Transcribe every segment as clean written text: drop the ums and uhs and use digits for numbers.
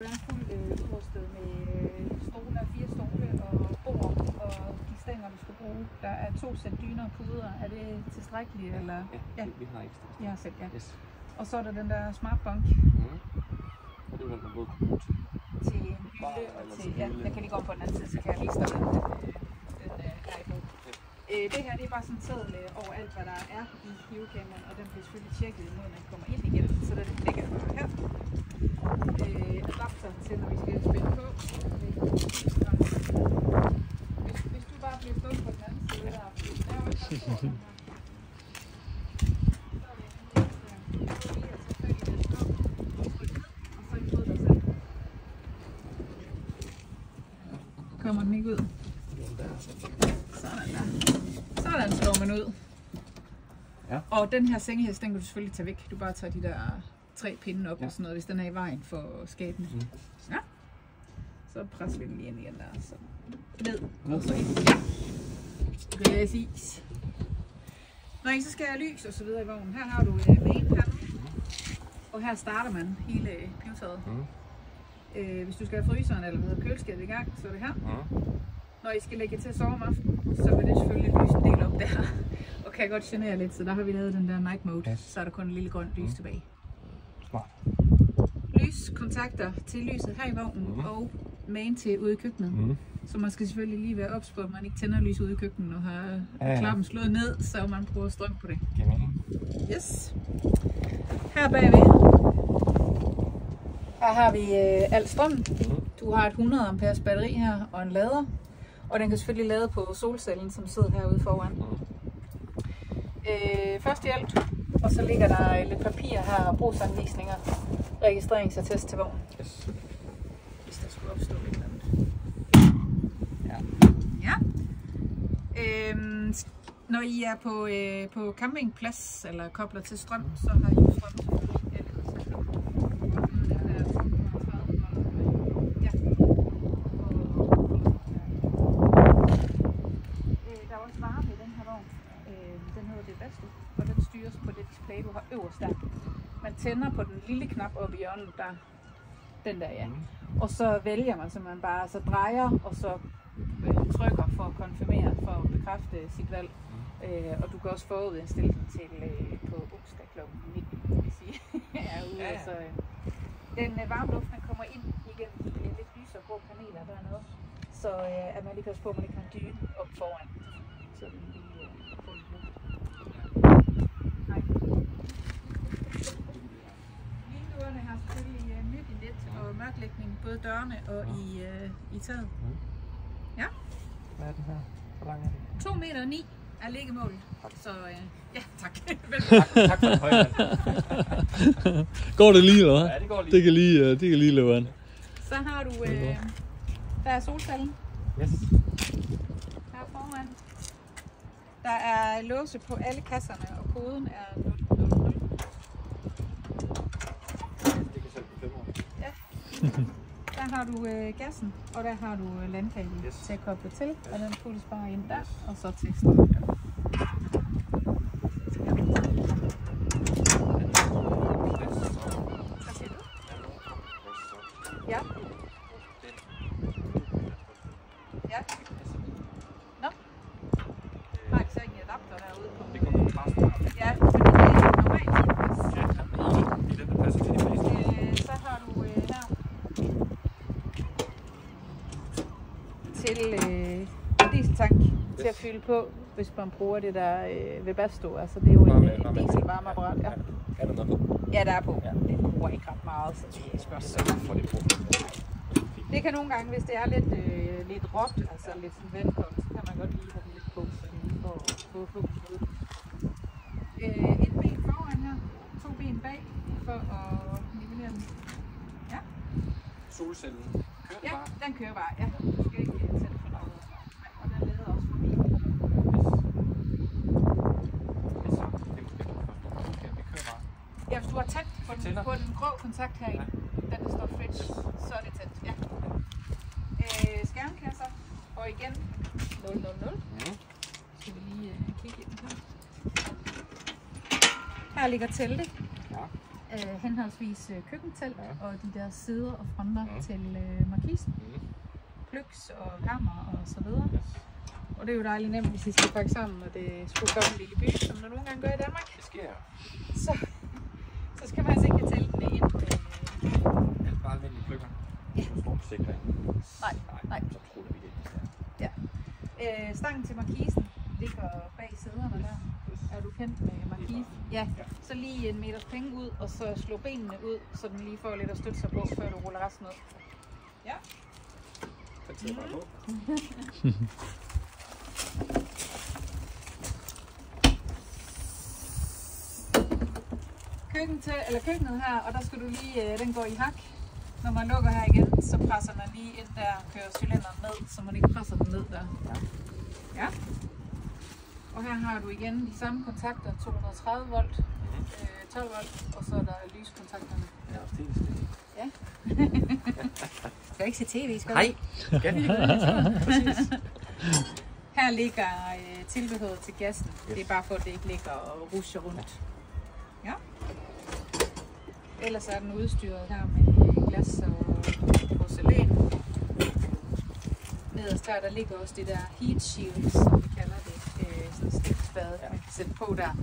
Den er fuldt udrustet med stole, 4 stole og bord og de stænger, du skal bruge. Der er 2 sæt dyner og puder. Er det tilstrækkeligt? Ja, eller? Ja, vi har ekstra. Jeg har set, ja. Yes. Og så er der den der smartbunk. Og det er den, man både kan bruge til en hylde og til... Ja, den kan lige gå om på den anden side, så kan jeg vise dig, hvordan den er i brug. Det her det er bare sådan en seddel over alt, hvad der er i hivekameraen, og den bliver selvfølgelig tjekket, når man kommer ind igen. Så den ligger bare her. Adapter til, når vi skal spænde på. Hvis du bare bliver stået på den anden side, der er jo kommer den ikke ud. Sådan der. Sådan slår man ud. Ja. Og den her sengehæs, den kan du selvfølgelig tage væk. Du bare tager de der 3 pinde op og sådan noget, hvis den er i vejen for skabene. Ja. Så presser vi den lige ind igen der. Så ned. Og så ind. Ja. Præcis. Når I så skal have lys og så videre i vognen. Her har du main panel. Og her starter man hele pivtaget. Hvis du skal have fryseren eller køleskabet i gang, så er det her. Når I skal lægge til at sove om aftenen, så vil det selvfølgelig lyse en del op der. Og kan godt genere lidt, så der har vi lavet den der night mode. Så er der kun en lille grønt lys tilbage. Smart. Lyskontakter til lyset her i vognen og main til ude i køkkenet. Så man skal selvfølgelig lige være ops på, at man ikke tænder lys ude i køkkenet og har klappen slået ned, så man bruger strøm på det. Yes. Her bagved. Her har vi al strømmen. Du har et 100 amperes batteri her og en lader. Og den kan selvfølgelig lade på solcellen, som sidder herude foran. Først i alt. Og så ligger der lidt papir her og brugsanvisninger. Registreringsattest til vognen. Yes. Hvis der skulle opstå et eller andet. Ja. Når I er på campingplads eller kobler til strøm, så har I jo strøm. Og den styres på det display, du har øverst der. Man tænder på den lille knap oppe i hjørnet, der den der, ja. Og så vælger man simpelthen bare, så drejer og så trykker for at konfirmere, for at bekræfte sit valg. Og du kan også forudindstille den til på onsdag kl. 19, hvis I er ude. Så den varme luft, den kommer ind igennem de lidt lysere grå paneler dernede. Så at man lige kan på, at man ikke har en dyne op foran. Så den lige får lidt luft. Vinduerne har selvfølgelig nyt i net og mørklægning, både dørene og i taget. Ja. Hvad er den her? Hvor lang er den? 2,9 meter er liggemålet. Så ja, tak. Tak for det højde. Går det lige, eller hvad? Ja, det går lige. Det kan lige løbe an. Så har du, der er solcellen. Yes. Her foran. Der er låse på alle kasserne, og koden er 000. Det kan selv på 5 år. Ja. Der har du gassen, og der har du landkabel til at koble til, og den puttes bare ind der, og så til strømmen. Hvad siger du? Ja. Ja. Nå. Har ikke så ikke en adapter derude på? Det kommer bare smart. Ja, men det er normalt. Det er den, der passer til de fleste. Så har du her til en dieseltank til at fylde på, hvis man bruger det der Webasto. Altså det er jo en dieselvarmeapparat. Ja. Er der noget på? Ja, der er på. Det bruger ikke ret meget, så det er spørgsmålet. For det Det kan nogle gange, hvis det er lidt råt, altså lidt sådan vandkoldt, så kan man godt lige have det lidt på, så lige for at få fokus ud. Et ben foran her, 2 ben bag, for at nivellere den. Ja. Solcellen. Kører Ja, bare? den kører bare. Ja, du skal ikke tænde for noget. Og den leder også forbi. Altså, det er måske ikke først. Okay, det kører bare. Ja, hvis du har tændt på den grå kontakt herinde, den der står fridge, så er det tændt. Ja. Skærmkasser, og igen 000. Skal vi lige kigge ind her. Her ligger teltet. Ja. henholdsvis køkkentelt og de der sider og fronter til markisen. Pløks og hammer og så videre. Og det er jo dejligt nemt, hvis I skal pakke sammen, og det skulle komme en lille by, som der nogle gange gør i Danmark. Det sker. Så skal man altså ikke have teltene ind. Alt bare almindelige pløkker. Ja. Så står forsikring. Nej. Så truller vi det. Ja. Stangen til markisen ligger bag sæderne der. Er du kendt med markisen? Ja. Så lige en meters penge ud, og så slå benene ud, så den lige får lidt at støtte sig på, før du ruller resten ud. Ja. Så tager bare på. Køkkenet her, og der skal du lige, den går i hak. Når man lukker her igen, så presser man lige ind der, kører cylinderen ned, så man ikke presser den ned der. Ja. Og her har du igen de samme kontakter, 230 volt, 12 volt, og så er der lyskontakterne. Ja, det. Ja. Skal ikke se tv, skal du? Nej, skal vi ikke? Præcis. Her ligger tilbehøret til gassen. Det er bare for, at det ikke ligger og rusher rundt. Ja. Ellers er den udstyret her med glas og porcelæn. Nederst der ligger også det der heat shield, som vi kalder det. Sådan en stikspade, man kan sætte på der.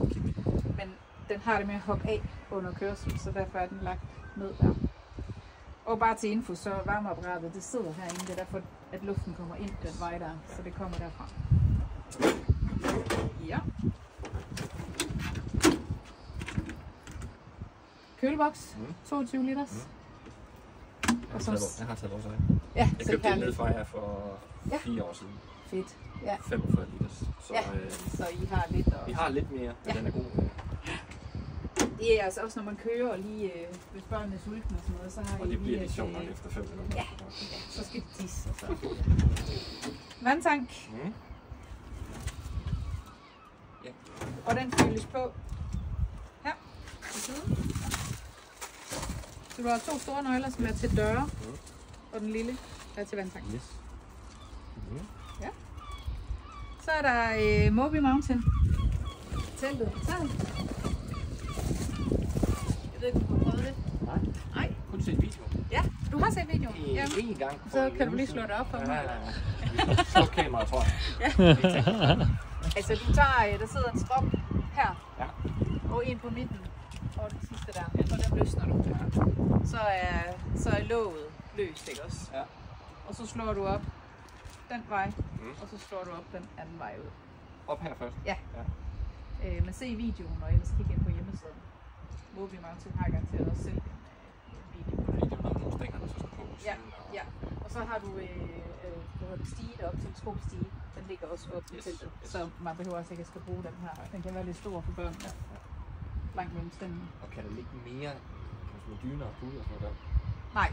Men den har det med at hoppe af under kørsel, så derfor er den lagt ned der. Og bare til info, så varmeapparatet, det sidder herinde. Det er derfor, at luften kommer ind den vej der, så det kommer derfra. Ja. Køleboks, 22 liters. Jeg har taget vores af. Ja, jeg købte den ned fra jer for 4 år siden. Fedt. Ja. 45 liters. Så, så I har lidt. Og... Vi har lidt mere, men den er god. Det er altså også, når man kører og lige, hvis børnene er sultne og sådan noget, så har og det bliver lige lidt sjovt nok efter 5 minutter. Ja, så skal de tisse. Og så. Vandtank. Ja. Og den fyldes på her på siden. Så du har 2 store nøgler, som er til døre, og den lille er til vandtank. Yes. Ja. Så er der Moby Mountain. Teltet på taget. Jeg ved ikke, om du har prøvet det. Nej. Kun set video. Ja, du har set videoen. En gang. Så kan du lige slå det op for mig. Ja. Slå kameraet, tror jeg. Ja. Altså, du tager, der sidder en strop her, og en på midten, og den sidste der, og den løsner du. Så er låget løst, ikke også? Ja. Og så slår du op den vej, og så slår du op den anden vej ud. Op her først? Ja. Men se videoen, og ellers kig ind på hjemmesiden. Moby Mountain har garanteret også selv en video. Det er nogle stænger, der så skal på. Ja. Og så har du stige deroppe, teleskopstige. Den ligger også op i teltet, så man behøver altså ikke at skal bruge den her. Den kan være lidt stor for børn. Langt mellem stændene. Og kan der ligge mere med dyner og puder og sådan noget der? Nej.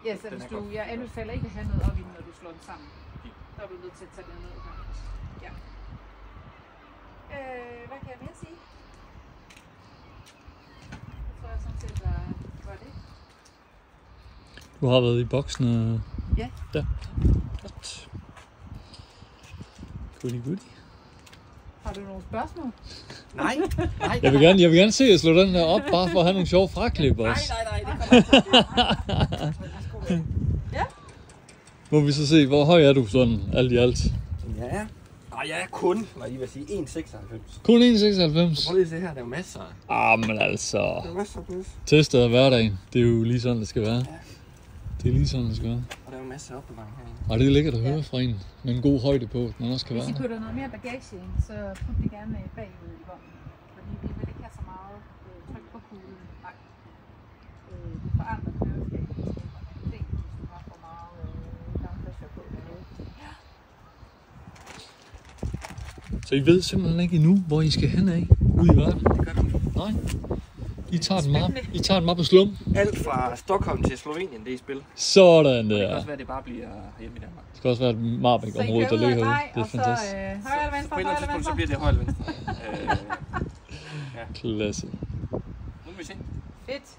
Yes, jeg anbefaler ikke at have noget op i den, når du slår den sammen. Der er du nødt til at tage den ned her. Ja. Hvad kan jeg mere sige? Jeg tror jeg sådan set, var det. Du har været i boksen. Ja. Ja. Godt. Goodie. Har du nogle spørgsmål? Nej. Jeg vil gerne se at slå den her op, bare for at have nogle sjove fraklip også. Nej, det kommer ikke. Ja. Må vi så se, hvor høj er du sådan, alt i alt? Ja. Jeg er kun, hvad I vil sige, 1,96. Kun 1,96? Prøv lige at se her, der er jo masser. Men altså... Der er masser plus. Testet af hverdagen, det er jo lige sådan, det skal være. Ja. Det er lige sådan, det skal være. Og der er jo masser af opbevaring herinde. Og det er lækkert at høre fra en, med en god højde på, man også kan være. Hvis I putter noget mere bagage ind, så put det gerne bagud i vognen. Fordi vi vil ikke have så meget tryk på kuglen. Nej. Det forandrer køreskabegenskaberne en del, hvis du har for meget downpressure på derude. Ja. Så I ved simpelthen ikke endnu, hvor I skal hen af ude i verden? Det gør du ikke. Nej. I tager den meget på slum. Alt fra Stockholm til Slovenien, det er i spil. Sådan der. Det kan også være, at det bare bliver hjemme i Danmark. Det skal også være et Marbæk-område, der ligger herude. Det er fantastisk. Højre eller venstre, på et eller andet tidspunkt, så bliver det højre eller venstre. Klasse. Nu kan vi se. Fedt.